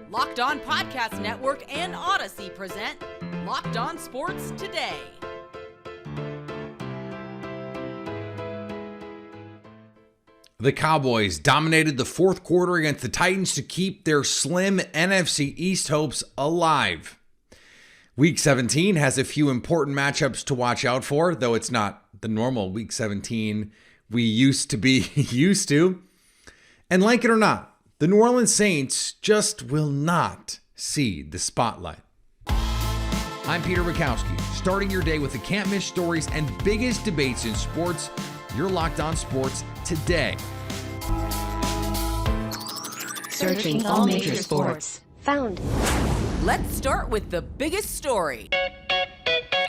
Locked On Podcast Network and Odyssey present Locked On Sports Today. The Cowboys dominated the fourth quarter against the Titans to keep their slim NFC East hopes alive. Week 17 has a few important matchups to watch out for, though it's not the normal Week 17 we used to be used to. And like it or not, the New Orleans Saints just will not see the spotlight. I'm Peter Bukowski, starting your day with the can't-miss stories and biggest debates in sports. You're Locked On Sports Today. Searching all major sports. Found. Let's start with the biggest story.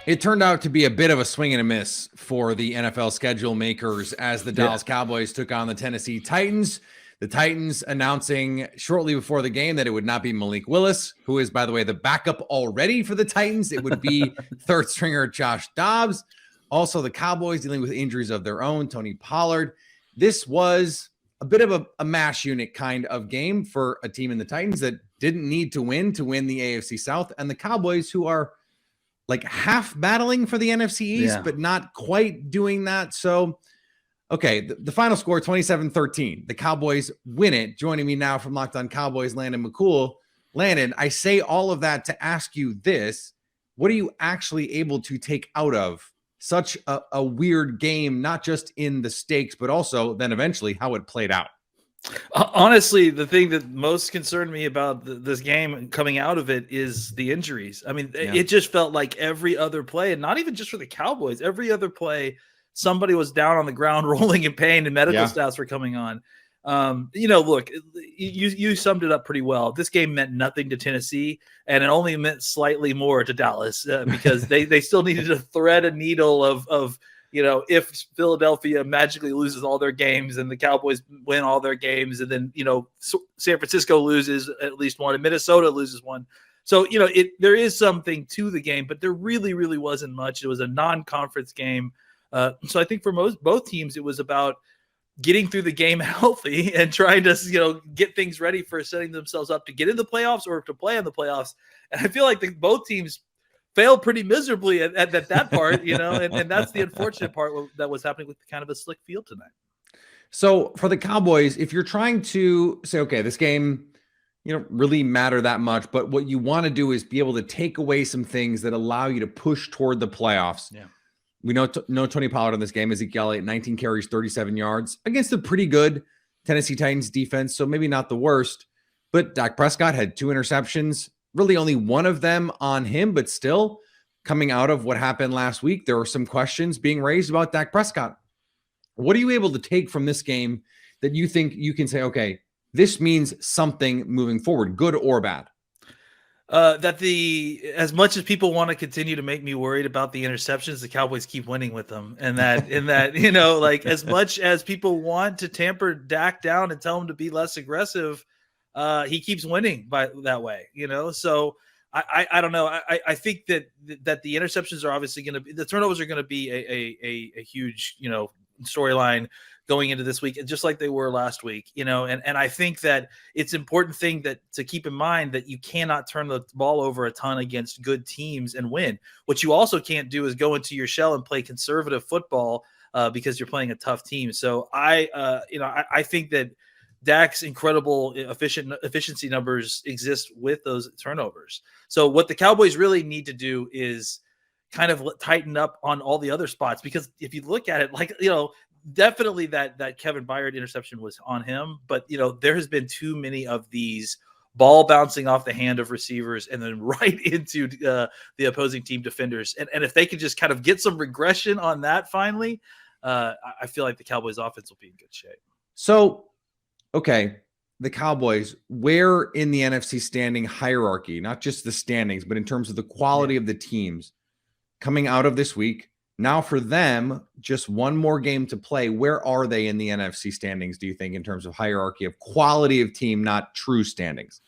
It turned out to be a bit of a swing and a miss for the NFL schedule makers as the Dallas Cowboys took on the Tennessee Titans. The Titans announcing shortly before the game that it would not be Malik Willis, who is, by the way, the backup already for the Titans. It would be third stringer Josh Dobbs. Also, the Cowboys dealing with injuries of their own, Tony Pollard. This was a bit of a mash unit kind of game for a team in the Titans that didn't need to win the AFC South, and the Cowboys, who are like half battling for the NFC East, but not quite doing that. So, okay, the final score, 27-13. The Cowboys win it. Joining me now from Locked On Cowboys, Landon McCool. Landon, I say all of that to ask you this. What are you actually able to take out of such a weird game, not just in the stakes, but also then eventually how it played out? Honestly, the thing that most concerned me about this game coming out of it is the injuries. I mean, it just felt like every other play, and not even just for the Cowboys, every other play, somebody was down on the ground rolling in pain and medical staffs were coming on. Look, you summed it up pretty well. This game meant nothing to Tennessee, and it only meant slightly more to Dallas because they still needed to thread a needle of if Philadelphia magically loses all their games and the Cowboys win all their games, and then, San Francisco loses at least one and Minnesota loses one. So, there is something to the game, but there really, really wasn't much. It was a non-conference game. So I think for both teams, it was about getting through the game healthy and trying to, get things ready for setting themselves up to get in the playoffs or to play in the playoffs. And I feel like both teams failed pretty miserably at that part, and that's the unfortunate part that was happening with kind of a slick field tonight. So for the Cowboys, if you're trying to say, okay, this game, really matter that much, but what you want to do is be able to take away some things that allow you to push toward the playoffs. Yeah. We know Tony Pollard in this game. Ezekiel Elliott, 19 carries, 37 yards against a pretty good Tennessee Titans defense, so maybe not the worst. But Dak Prescott had 2 interceptions, really only one of them on him, but still coming out of what happened last week, there were some questions being raised about Dak Prescott. What are you able to take from this game that you think you can say, okay, this means something moving forward, good or bad? As much as people want to continue to make me worried about the interceptions, the Cowboys keep winning with them. And that, as much as people want to tamper Dak down and tell him to be less aggressive, he keeps winning by that way, So I don't know. I think that the interceptions are obviously going to be, the turnovers are going to be a huge, storyline going into this week, just like they were last week, and I think that it's important thing to keep in mind that you cannot turn the ball over a ton against good teams and win. What you also can't do is go into your shell and play conservative football because you're playing a tough team. So I think that Dak's incredible efficiency numbers exist with those turnovers. So what the Cowboys really need to do is kind of tighten up on all the other spots, because if you look at it, definitely that Kevin Byard interception was on him, but there has been too many of these ball bouncing off the hand of receivers and then right into the opposing team defenders. And if they could just kind of get some regression on that finally, I feel like the Cowboys offense will be in good shape. So, okay, the Cowboys, where in the NFC standing hierarchy, not just the standings, but in terms of the quality of the teams coming out of this week, now for them, just one more game to play. Where are they in the NFC standings, do you think, in terms of hierarchy of quality of team, not true standings?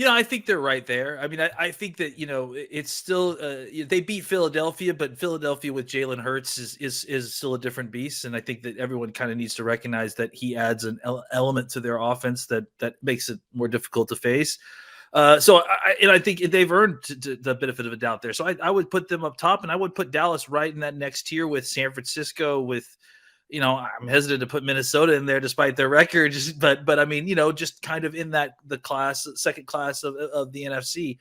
I think they're right there. I mean, I think that, it's still they beat Philadelphia, but Philadelphia with Jalen Hurts is still a different beast. And I think that everyone kind of needs to recognize that he adds an element to their offense that makes it more difficult to face. So I think they've earned the benefit of a doubt there. So I would put them up top, and I would put Dallas right in that next tier with San Francisco, with, I'm hesitant to put Minnesota in there despite their record, but I mean, just kind of in that second class of the NFC.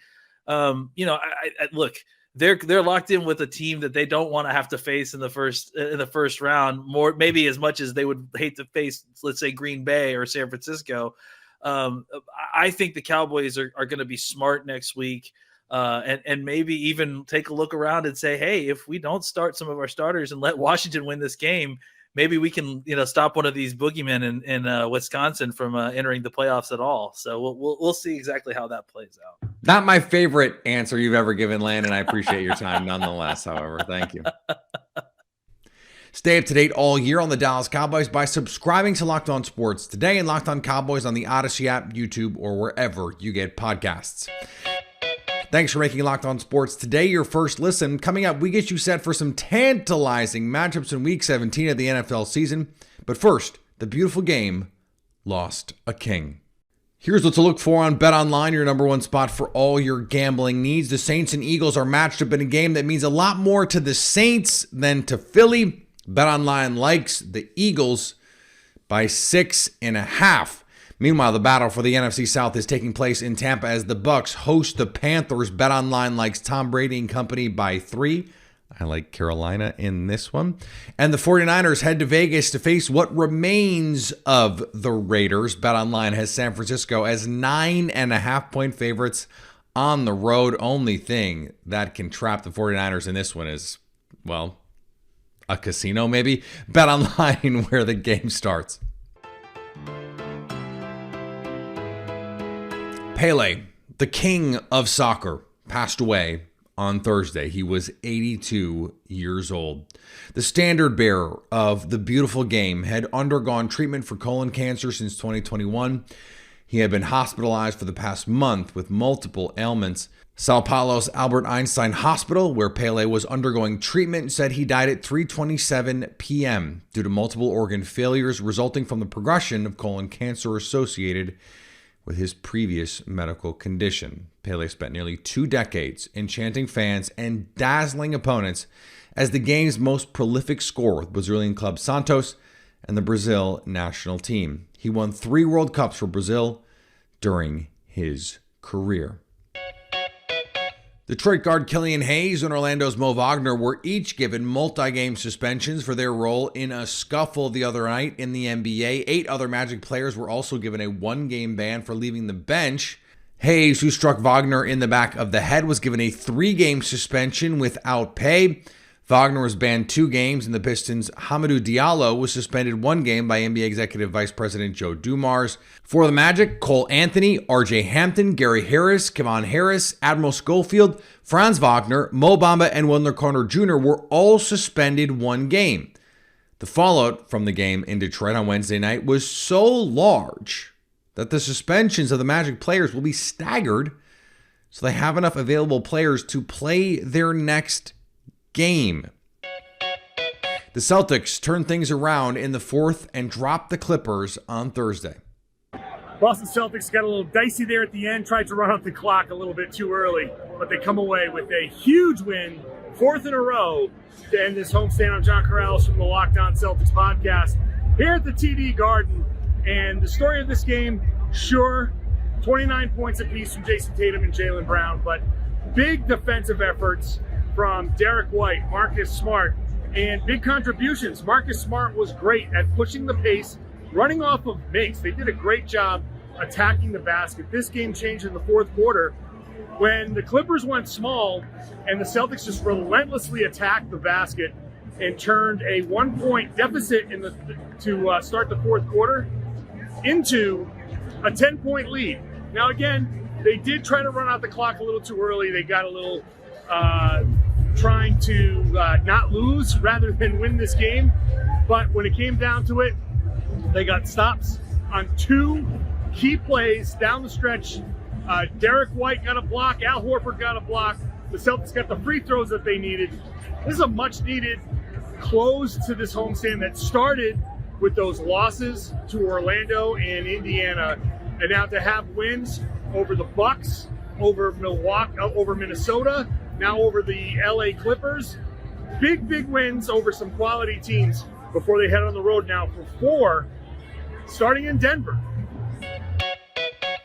Look, they're locked in with a team that they don't want to have to face in the first round, more maybe as much as they would hate to face, let's say, Green Bay or San Francisco. I think the Cowboys are going to be smart next week. And maybe even take a look around and say, hey, if we don't start some of our starters and let Washington win this game, maybe we can, stop one of these boogeymen in Wisconsin from entering the playoffs at all. So we'll see exactly how that plays out. Not my favorite answer you've ever given, Landon. I appreciate your time nonetheless, however. Thank you. Stay up to date all year on the Dallas Cowboys by subscribing to Locked On Sports today and Locked On Cowboys on the Odyssey app, YouTube, or wherever you get podcasts. Thanks for making Locked On Sports today your first listen. Coming up, we get you set for some tantalizing matchups in Week 17 of the NFL season. But first, the beautiful game lost a king. Here's what to look for on BetOnline, your number one spot for all your gambling needs. The Saints and Eagles are matched up in a game that means a lot more to the Saints than to Philly. BetOnline likes the Eagles by 6.5. Meanwhile, the battle for the NFC South is taking place in Tampa as the Bucs host the Panthers. BetOnline likes Tom Brady and company by 3. I like Carolina in this one. And the 49ers head to Vegas to face what remains of the Raiders. BetOnline has San Francisco as 9.5-point favorites on the road. Only thing that can trap the 49ers in this one is, well, a casino maybe. BetOnline where the game starts. Pele, the king of soccer, passed away on Thursday. He was 82 years old. The standard bearer of the beautiful game had undergone treatment for colon cancer since 2021. He had been hospitalized for the past month with multiple ailments. Sao Paulo's Albert Einstein Hospital, where Pele was undergoing treatment, said he died at 3:27 p.m. due to multiple organ failures resulting from the progression of colon cancer associated with his previous medical condition. Pele spent nearly 2 decades enchanting fans and dazzling opponents as the game's most prolific scorer with Brazilian club Santos and the Brazil national team. He won 3 World Cups for Brazil during his career. Detroit guard Killian Hayes and Orlando's Mo Wagner were each given multi-game suspensions for their role in a scuffle the other night in the NBA. 8 other Magic players were also given a 1-game ban for leaving the bench. Hayes, who struck Wagner in the back of the head, was given a 3-game suspension without pay. Wagner was banned 2 games, and the Pistons' Hamidou Diallo was suspended 1 game by NBA Executive Vice President Joe Dumars. For the Magic, Cole Anthony, RJ Hampton, Gary Harris, Kevon Harris, Admiral Schofield, Franz Wagner, Mo Bamba, and Wendell Carter Jr. were all suspended 1 game. The fallout from the game in Detroit on Wednesday night was so large that the suspensions of the Magic players will be staggered so they have enough available players to play their next game. The Celtics turned things around in the 4th and dropped the Clippers on Thursday. Boston Celtics got a little dicey there at the end, tried to run out the clock a little bit too early, but they come away with a huge win, 4th in a row, to end this homestand. I'm John Corrales from the Locked On Celtics podcast here at the TD Garden. And the story of this game, sure, 29 points apiece from Jason Tatum and Jaylen Brown, but big defensive efforts from Derek White, Marcus Smart, and big contributions. Marcus Smart was great at pushing the pace, running off of makes. They did a great job attacking the basket. This game changed in the 4th quarter when the Clippers went small and the Celtics just relentlessly attacked the basket and turned a 1-point deficit to start the 4th quarter into a 10-point lead. Now again, they did try to run out the clock a little too early. They got a little trying to not lose rather than win this game. But when it came down to it, they got stops on 2 key plays down the stretch Derek White got a block. Al Horford got a block. The Celtics got the free throws that they needed. This is a much-needed close to this homestand that started with those losses to Orlando and Indiana, and now to have wins over the Bucks, over Milwaukee, over Minnesota, now over the LA Clippers. Big wins over some quality teams before they head on the road now for 4, starting in Denver.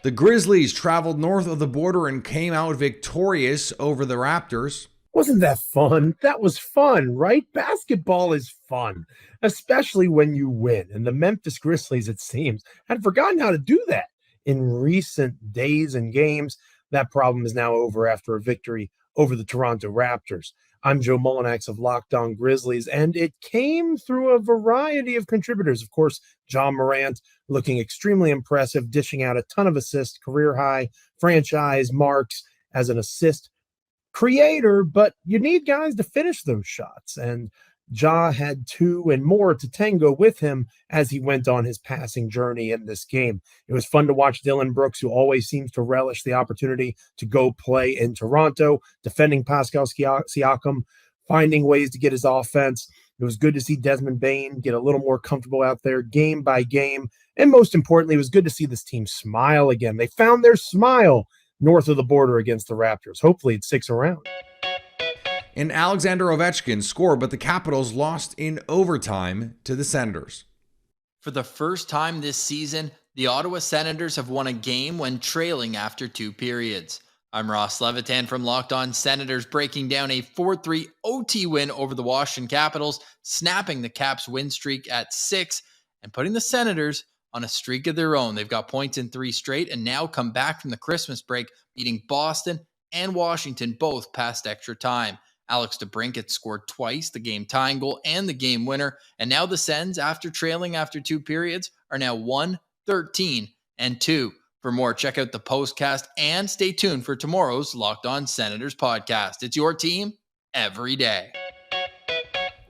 The Grizzlies traveled north of the border and came out victorious over the Raptors. Wasn't that fun? That was fun, right? Basketball is fun, especially when you win. And the Memphis Grizzlies, it seems, had forgotten how to do that in recent days and games. That problem is now over after a victory over the Toronto Raptors. I'm Joe Mullinax of Locked On Grizzlies, and it came through a variety of contributors. Of course, John Morant looking extremely impressive, dishing out a ton of assists, career high franchise marks as an assist creator, but you need guys to finish those shots. And Ja had 2 and more to tango with him as he went on his passing journey in this game. It was fun to watch Dylan Brooks, who always seems to relish the opportunity to go play in Toronto, defending Pascal Siakam, finding ways to get his offense. It was good to see Desmond Bane get a little more comfortable out there game by game. And most importantly, it was good to see this team smile again. They found their smile north of the border against the Raptors. Hopefully it sticks around. And Alexander Ovechkin scored, but the Capitals lost in overtime to the Senators. For the first time this season, the Ottawa Senators have won a game when trailing after 2 periods. I'm Ross Levitan from Locked On Senators, breaking down a 4-3 OT win over the Washington Capitals, snapping the Caps' win streak at 6 and putting the Senators on a streak of their own. They've got points in 3 straight and now come back from the Christmas break, beating Boston and Washington both past extra time. Alex DeBrincat scored twice, the game-tying goal and the game winner. And now the Sens, after trailing after 2 periods, are now 1-13-2. For more, check out the postcast and stay tuned for tomorrow's Locked On Senators podcast. It's your team every day.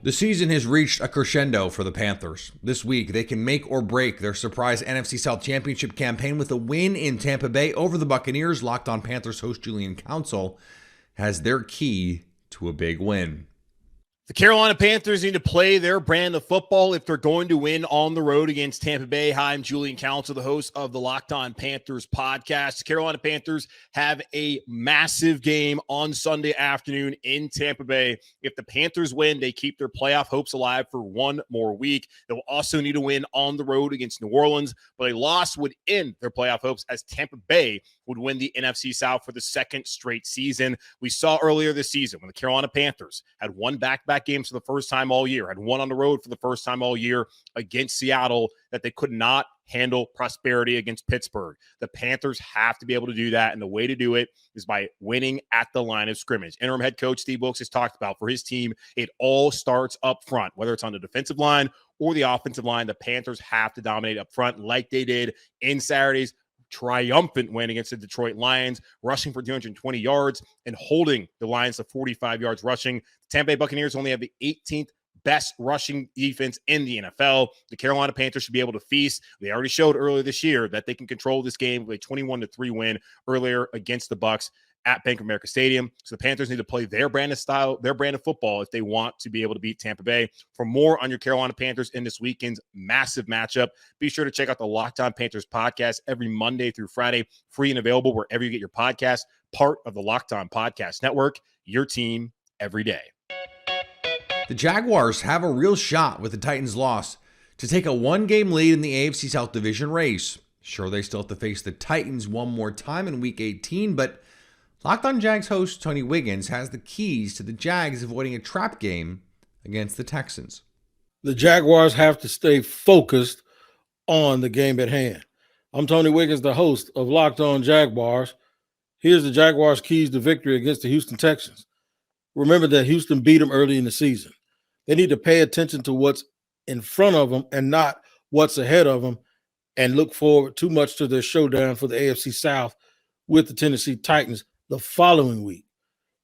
The season has reached a crescendo for the Panthers. This week, they can make or break their surprise NFC South Championship campaign with a win in Tampa Bay over the Buccaneers. Locked On Panthers host Julian Council has their key to a big win. The Carolina Panthers need to play their brand of football if they're going to win on the road against Tampa Bay. Hi, I'm Julian Council, the host of the Locked On Panthers podcast. The Carolina Panthers have a massive game on Sunday afternoon in Tampa Bay. If the Panthers win, they keep their playoff hopes alive for 1 more week. They'll also need to win on the road against New Orleans, but a loss would end their playoff hopes as Tampa Bay would win the NFC South for the 2nd straight season. We saw earlier this season when the Carolina Panthers had won back-to-back games for the first time all year, had won on the road for the first time all year against Seattle, that they could not handle prosperity against Pittsburgh. The Panthers have to be able to do that, and the way to do it is by winning at the line of scrimmage. Interim head coach Steve Wilkes has talked about for his team, it all starts up front, whether it's on the defensive line or the offensive line. The Panthers have to dominate up front like they did in Saturday's triumphant win against the Detroit Lions, rushing for 220 yards and holding the Lions to 45 yards rushing. The Tampa Bay Buccaneers only have the 18th best rushing defense in the NFL. The Carolina Panthers should be able to feast. They already showed earlier this year that they can control this game with a 21-3 win earlier against the Bucs at Bank of America Stadium. So the Panthers need to play their brand of style, their brand of football if they want to be able to beat Tampa Bay. For more on your Carolina Panthers in this weekend's massive matchup, be sure to check out the Locked On Panthers podcast every Monday through Friday, free and available wherever you get your podcast, part of the Locked On Podcast Network, your team every day. The Jaguars have a real shot with the Titans' loss to take a 1-game lead in the AFC South Division race. Sure, they still have to face the Titans one more time in Week 18, but Locked On Jags host Tony Wiggins has the keys to the Jags avoiding a trap game against the Texans. The Jaguars have to stay focused on the game at hand. I'm Tony Wiggins, the host of Locked On Jaguars. Here's the Jaguars' keys to victory against the Houston Texans. Remember that Houston beat them early in the season. They need to pay attention to what's in front of them and not what's ahead of them, and look forward too much to their showdown for the AFC South with the Tennessee Titans the following week.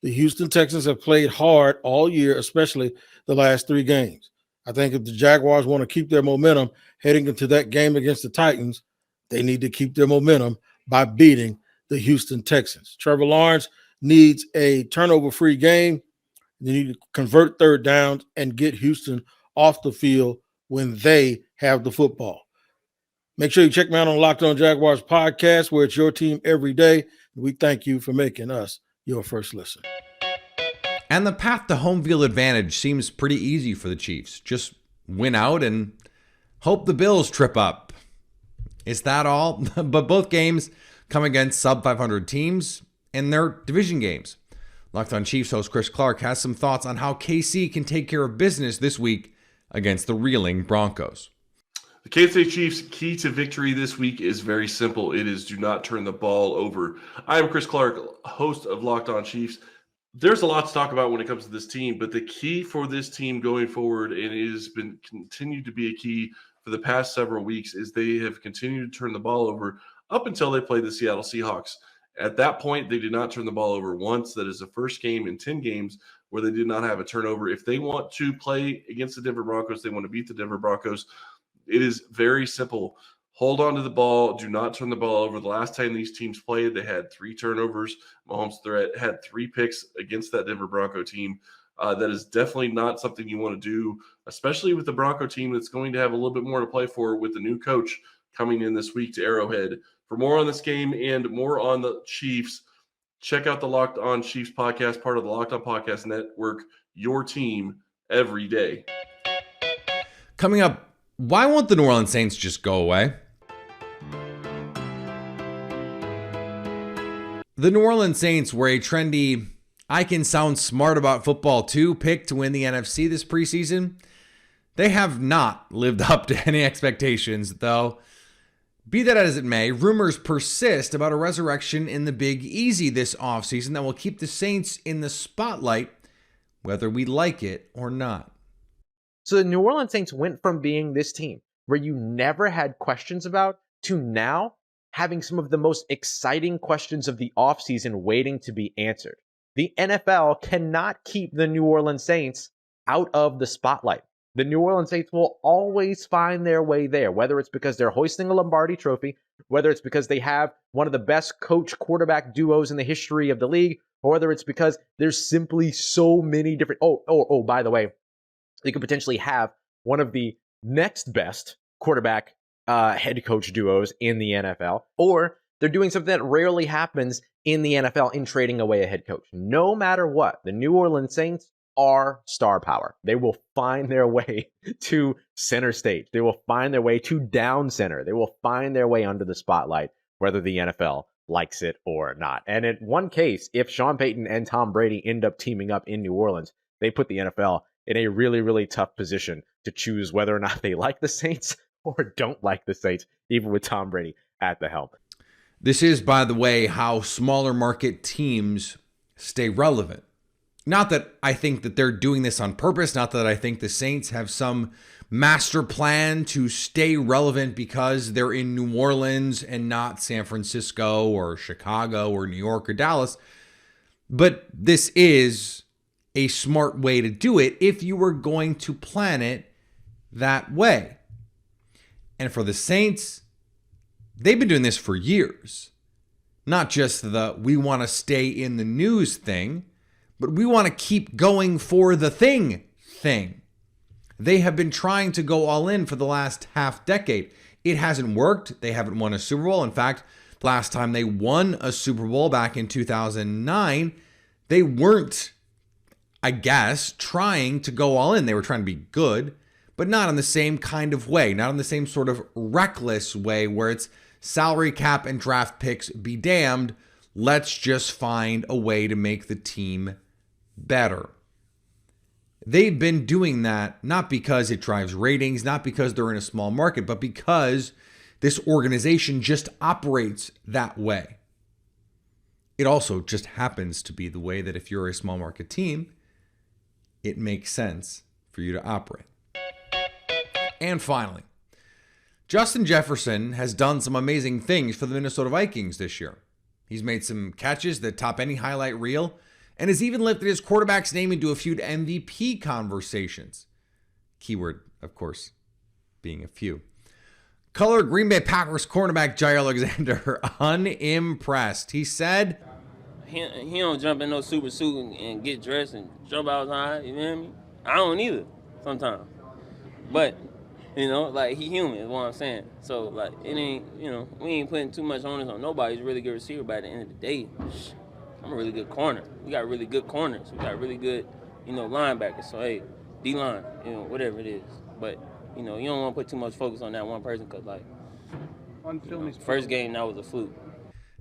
The Houston Texans have played hard all year, especially the last 3 games. I think if the Jaguars want to keep their momentum heading into that game against the Titans, they need to keep their momentum by beating the Houston Texans. Trevor Lawrence needs a turnover-free game. They need to convert third downs and get Houston off the field when they have the football. Make sure you check me out on Locked On Jaguars podcast, where it's your team every day. We thank you for making us your first listen. And the path to home field advantage seems pretty easy for the Chiefs. Just win out and hope the Bills trip up. Is that all? But both games come against sub-500 teams, and they're division games. Locked On Chiefs host Chris Clark has some thoughts on how KC can take care of business this week against the reeling Broncos. The Kansas City Chiefs' key to victory this week is very simple. It is do not turn the ball over. I am Chris Clark, host of Locked On Chiefs. There's a lot to talk about when it comes to this team, but the key for this team going forward, and it has been continued to be a key for the past several weeks, is they have continued to turn the ball over up until they played the Seattle Seahawks. At that point, they did not turn the ball over once. That is the first game in 10 games where they did not have a turnover. If they want to play against the Denver Broncos, they want to beat the Denver Broncos, it is very simple. Hold on to the ball. Do not turn the ball over. The last time these teams played, they had 3 turnovers. Mahomes had 3 picks against that Denver Bronco team. That is definitely not something you want to do, especially with the Bronco team that's going to have a little bit more to play for with the new coach coming in this week to Arrowhead. For more on this game and more on the Chiefs, check out the Locked On Chiefs podcast, part of the Locked On Podcast Network, your team every day. Coming up, why won't the New Orleans Saints just go away? The New Orleans Saints were a trendy, I can sound smart about football too, pick to win the NFC this preseason. They have not lived up to any expectations, though. Be that as it may, rumors persist about a resurrection in the Big Easy this offseason that will keep the Saints in the spotlight, whether we like it or not. So the New Orleans Saints went from being this team where you never had questions about to now having some of the most exciting questions of the offseason waiting to be answered. The NFL cannot keep the New Orleans Saints out of the spotlight. The New Orleans Saints will always find their way there, whether it's because they're hoisting a Lombardi trophy, whether it's because they have one of the best coach-quarterback duos in the history of the league, or whether it's because there's simply so many different... by the way, they could potentially have one of the next best quarterback head coach duos in the NFL, or they're doing something that rarely happens in the NFL in trading away a head coach. No matter what, the New Orleans Saints are star power. They will find their way to center stage. They will find their way to down center. They will find their way under the spotlight, whether the NFL likes it or not. And in one case, if Sean Payton and Tom Brady end up teaming up in New Orleans, they put the NFL in a really, really tough position to choose whether or not they like the Saints or don't like the Saints, even with Tom Brady at the helm. This is, by the way, how smaller market teams stay relevant. Not that I think that they're doing this on purpose, not that I think the Saints have some master plan to stay relevant because they're in New Orleans and not San Francisco or Chicago or New York or Dallas. But this is a smart way to do it if you were going to plan it that way. And for the Saints, they've been doing this for years. Not just the we want to stay in the news thing, but we want to keep going for the thing. They have been trying to go all in for the last half decade. It hasn't worked. They haven't won a Super Bowl. In fact, last time they won a Super Bowl back in 2009, they weren't, I guess, trying to go all in. They were trying to be good, but not in the same kind of way, not in the same sort of reckless way where it's salary cap and draft picks be damned. Let's just find a way to make the team better. They've been doing that not because it drives ratings, not because they're in a small market, but because this organization just operates that way. It also just happens to be the way that if you're a small market team, it makes sense for you to operate. And finally, Justin Jefferson has done some amazing things for the Minnesota Vikings this year. He's made some catches that top any highlight reel and has even lifted his quarterback's name into a few MVP conversations. Keyword, of course, being a few. Color Green Bay Packers cornerback Jair Alexander unimpressed. He said, He don't jump in no super suit and get dressed and jump outside, you know what I mean? I don't either sometimes. But, you know, like, he human is what I'm saying. So, like, it ain't, you know, we ain't putting too much onus on nobody. He's a really good receiver, but at the end of the day, I'm a really good corner. We got really good corners. We got really good, you know, linebackers. So, hey, D-line, you know, whatever it is. But, you know, you don't want to put too much focus on that one person because, like, you know, first game, that was a fluke.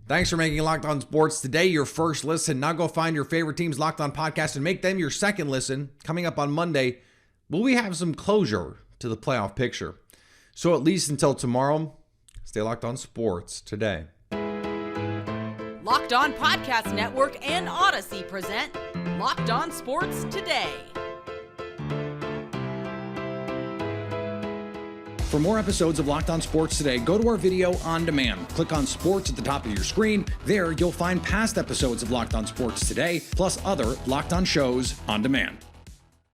thanks for making Locked On Sports today your first listen. Now go find your favorite team's Locked On podcast and make them your second listen. Coming up on Monday, will we have some closure to the playoff picture? So at least until tomorrow, stay locked on sports today. Locked On Podcast Network and Odyssey present Locked On Sports Today. For more episodes of Locked On Sports Today, go to our video on demand. Click on Sports at the top of your screen. There, you'll find past episodes of Locked On Sports Today, plus other Locked On shows on demand.